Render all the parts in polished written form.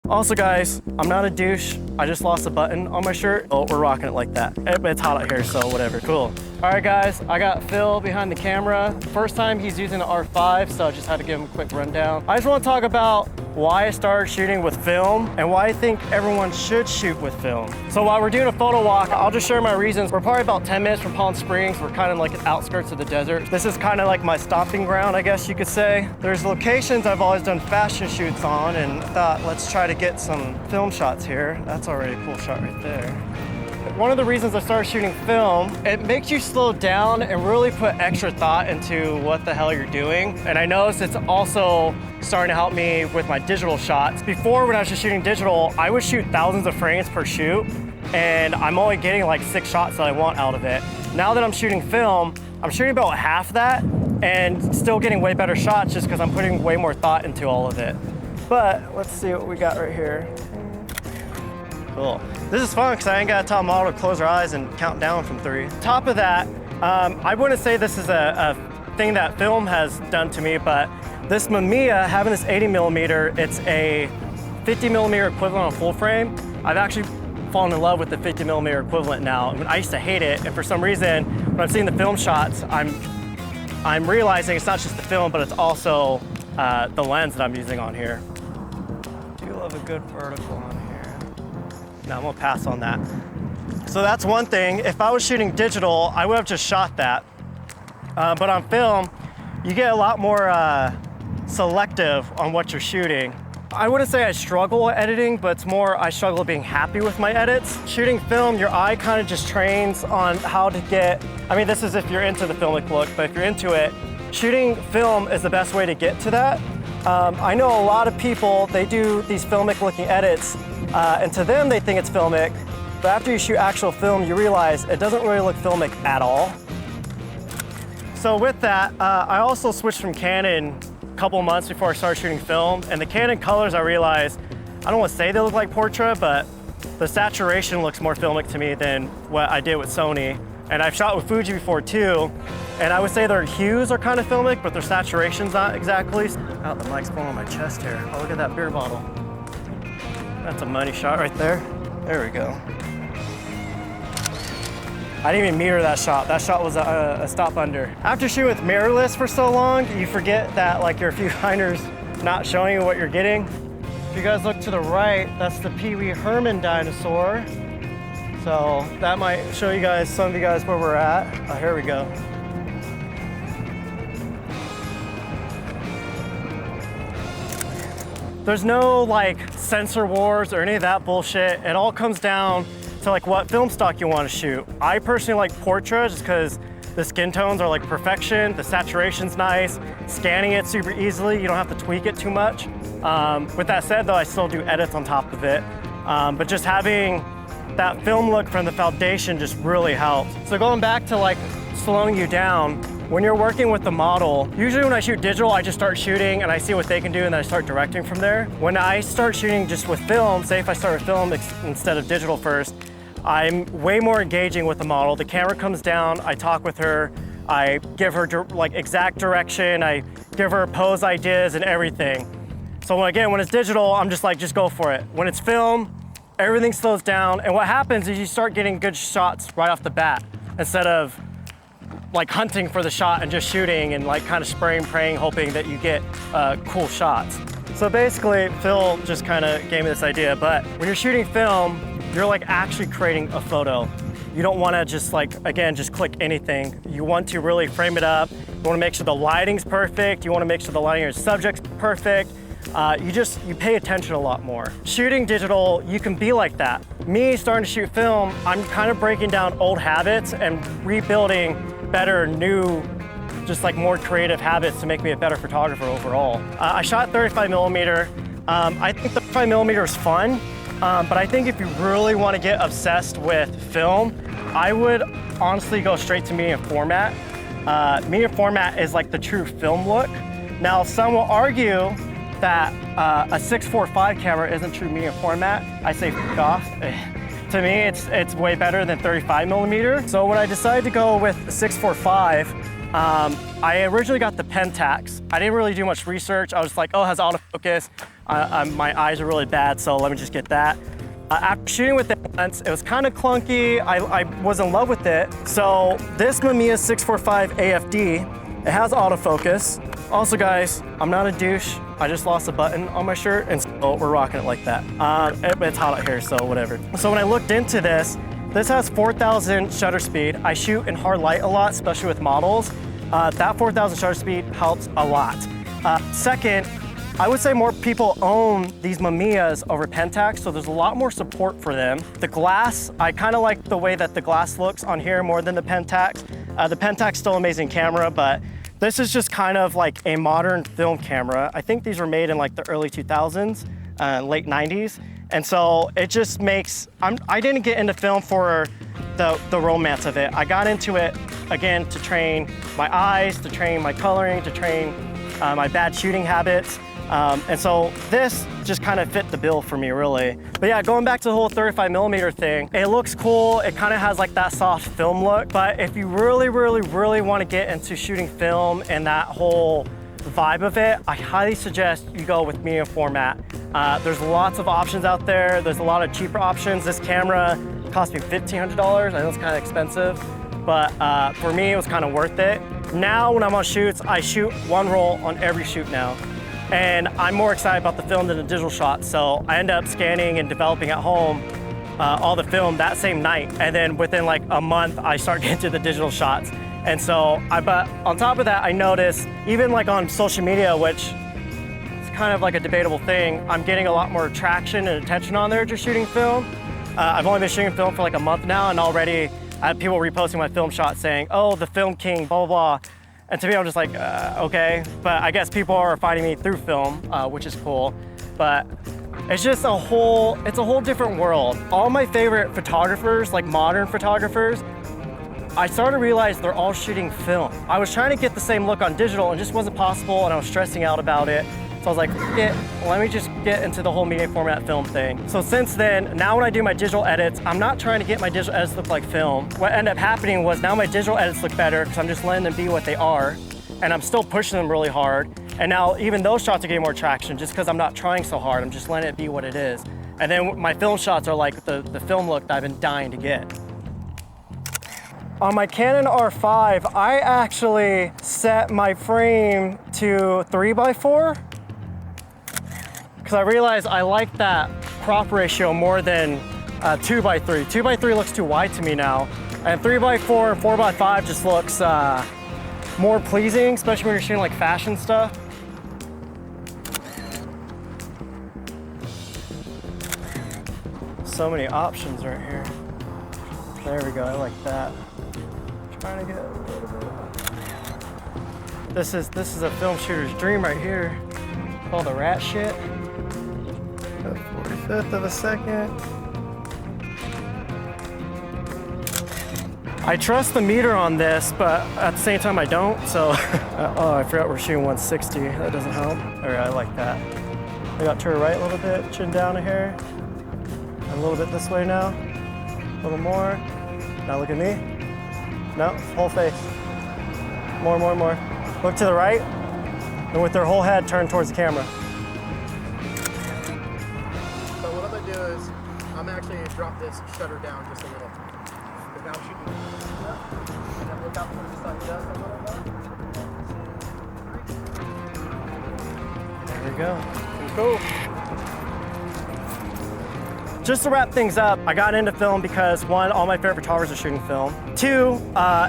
Also guys, I'm not a douche. I just lost a button on my shirt. Oh, we're rocking it like that. It's hot out here, so whatever, cool. All right guys, I got Phil behind the camera. First time he's using the R5, so I just had to give him a quick rundown. I just want to talk about why I started shooting with film and why I think everyone should shoot with film. So while we're doing a photo walk, I'll just share my reasons. We're probably about 10 minutes from Palm Springs. We're kind of like the outskirts of the desert. This is kind of like my stomping ground, I guess you could say. There's locations I've always done fashion shoots on, and I thought, let's try to get some film shots here. That's already a cool shot right there. One of the reasons I started shooting film, it makes you slow down and really put extra thought into what the hell you're doing. And I noticed it's also starting to help me with my digital shots. Before, when I was just shooting digital, I would shoot thousands of frames per shoot, and I'm only getting like 6 shots that I want out of it. Now that I'm shooting film, I'm shooting about half that and still getting way better shots just because I'm putting way more thought into all of it. But let's see what we got right here. Cool. This is fun because I ain't got to tell model to close her eyes and count down from 3. Top of that, I wouldn't say this is a thing that film has done to me, but this Mamiya, having this 80mm, it's a 50mm equivalent on full frame. I've actually fallen in love with the 50mm equivalent now. I mean, I used to hate it, and for some reason, when I'm seeing the film shots, I'm realizing it's not just the film, but it's also the lens that I'm using on here. I do love a good vertical on here. No, I'm gonna pass on that. So that's one thing. If I was shooting digital, I would have just shot that. But on film, you get a lot more selective on what you're shooting. I wouldn't say I struggle at editing, but it's more I struggle being happy with my edits. Shooting film, your eye kind of just trains on how to get, I mean, this is if you're into the filmic look, but if you're into it, shooting film is the best way to get to that. I know a lot of people, they do these filmic looking edits, and to them they think it's filmic, but after you shoot actual film, you realize it doesn't really look filmic at all. So with that, I also switched from Canon a couple months before I started shooting film, and the Canon colors, I realized, I don't want to say they look like portrait, but the saturation looks more filmic to me than what I did with Sony. And I've shot with Fuji before too, and I would say their hues are kind of filmic, but their saturation's not exactly. Oh, the mic's blowing on my chest here. Oh, look at that beer bottle. That's a money shot right there. There we go. I didn't even meter that shot. That shot was a stop under. After shooting with mirrorless for so long, you forget that like your viewfinder's not showing you what you're getting. If you guys look to the right, that's the Pee Wee Herman dinosaur. So that might show you guys, some of you guys, where we're at. Oh, here we go. There's no like sensor wars or any of that bullshit. It all comes down to like what film stock you want to shoot. I personally like portrait just because the skin tones are like perfection, the saturation's nice, scanning it super easily, you don't have to tweak it too much. With that said though, I still do edits on top of it. But just having that film look from the foundation just really helps. So going back to like slowing you down, when you're working with the model, usually when I shoot digital, I just start shooting and I see what they can do and then I start directing from there. When I start shooting just with film, say if I start with film instead of digital first, I'm way more engaging with the model. The camera comes down, I talk with her, I give her like exact direction, I give her pose ideas and everything. So again, when it's digital, I'm just like, just go for it. When it's film, everything slows down, and what happens is you start getting good shots right off the bat instead of like hunting for the shot and just shooting and like kind of spraying, praying, hoping that you get cool shots. So basically, Phil just kind of gave me this idea, but when you're shooting film, you're like actually creating a photo. You don't want to just like, again, just click anything. You want to really frame it up. You want to make sure the lighting's perfect. You want to make sure the lighting of your subject's perfect. You pay attention a lot more. Shooting digital, you can be like that. Me starting to shoot film, I'm kind of breaking down old habits and rebuilding better, new, just like more creative habits to make me a better photographer overall. I shot 35mm. I think 35mm is fun, but I think if you really want to get obsessed with film, I would honestly go straight to medium format. Medium format is like the true film look. Now, some will argue that a 645 camera isn't true medium format. I say f*** off. To me, it's way better than 35mm. So when I decided to go with the 645, I originally got the Pentax. I didn't really do much research. I was like, oh, it has autofocus. My eyes are really bad, so let me just get that. After shooting with it once, it was kind of clunky. I was in love with it. So this Mamiya 645 AFD, it has autofocus. Also guys, I'm not a douche. I just lost a button on my shirt and so we're rocking it like that. It's hot out here, so whatever. So when I looked into this has 4,000 shutter speed. I shoot in hard light a lot, especially with models. That 4,000 shutter speed helps a lot. Second, I would say more people own these Mamiyas over Pentax, so there's a lot more support for them. The glass, I kind of like the way that the glass looks on here more than the Pentax. The Pentax still an amazing camera, but this is just kind of like a modern film camera. I think these were made in like the early 2000s, late 90s. And so it just makes, I didn't get into film for the romance of it. I got into it, again, to train my eyes, to train my coloring, to train my bad shooting habits. And so this just kind of fit the bill for me, really. But yeah, going back to the whole 35mm thing, it looks cool. It kind of has like that soft film look. But if you really, really, really want to get into shooting film and that whole vibe of it, I highly suggest you go with medium format. There's lots of options out there. There's a lot of cheaper options. This camera cost me $1,500. I know it's kind of expensive, but for me, it was kind of worth it. Now, when I'm on shoots, I shoot one roll on every shoot now. And I'm more excited about the film than the digital shot. So I end up scanning and developing at home all the film that same night. And then within like a month, I start getting to the digital shots. And so, but on top of that, I noticed even like on social media, which is kind of like a debatable thing, I'm getting a lot more traction and attention on there just shooting film. I've only been shooting film for like a month now, and already I have people reposting my film shots saying, oh, the film king, blah, blah, blah. And to me, I'm just like, okay. But I guess people are finding me through film, which is cool. But it's just it's a whole different world. All my favorite photographers, like modern photographers, I started to realize they're all shooting film. I was trying to get the same look on digital and it just wasn't possible, and I was stressing out about it. So I was like, let me just get into the whole medium format film thing. So since then, now when I do my digital edits, I'm not trying to get my digital edits look like film. What ended up happening was now my digital edits look better because I'm just letting them be what they are, and I'm still pushing them really hard. And now even those shots are getting more traction just because I'm not trying so hard. I'm just letting it be what it is. And then my film shots are like the film look that I've been dying to get. On my Canon R5, I actually set my frame to 3x4 because I realized I like that crop ratio more than 2x3. 2x3 looks too wide to me now, and 3x4 and 4x5 just looks more pleasing, especially when you're shooting like fashion stuff. So many options right here. There we go, I like that. Trying to get a little bit. This is a film shooter's dream right here. All the rat shit. A 45th of a second. I trust the meter on this, but at the same time I don't, so. Oh, I forgot we're shooting 160. That doesn't help. All right, I like that. I got to the right a little bit, chin down a hair. A little bit this way now. A little more. Now look at me. No, whole face. More. Look to the right, and with their whole head turned towards the camera. So what I'm gonna do is, I'm actually gonna drop this shutter down just a little. Because now I'm shooting and then look out towards the sun just a little bit. There we go. Cool. Just to wrap things up, I got into film because one, all my favorite photographers are shooting film. Two,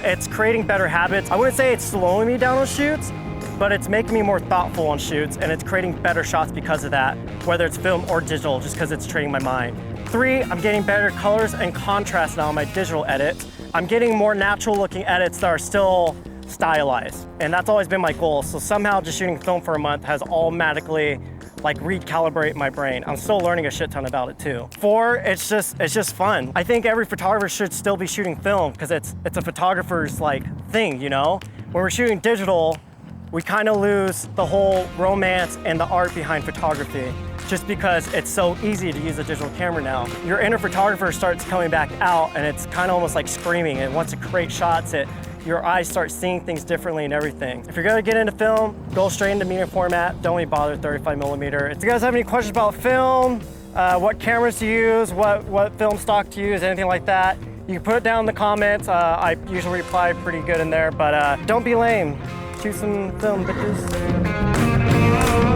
it's creating better habits. I wouldn't say it's slowing me down on shoots, but it's making me more thoughtful on shoots, and it's creating better shots because of that, whether it's film or digital, just because it's training my mind. Three, I'm getting better colors and contrast now on my digital edits. I'm getting more natural looking edits that are still stylized, and that's always been my goal. So somehow just shooting film for a month has automatically like recalibrate my brain. I'm still learning a shit ton about it too. Four, it's just fun. I think every photographer should still be shooting film because it's a photographer's like thing, you know? When we're shooting digital, we kind of lose the whole romance and the art behind photography just because it's so easy to use a digital camera now. Your inner photographer starts coming back out, and it's kind of almost like screaming. It wants to create shots. It your eyes start seeing things differently and everything. If you're gonna get into film, go straight into medium format. Don't even bother 35mm. If you guys have any questions about film, what cameras to use, what film stock to use, anything like that, you can put it down in the comments. I usually reply pretty good in there, but don't be lame. Shoot some film, bitches.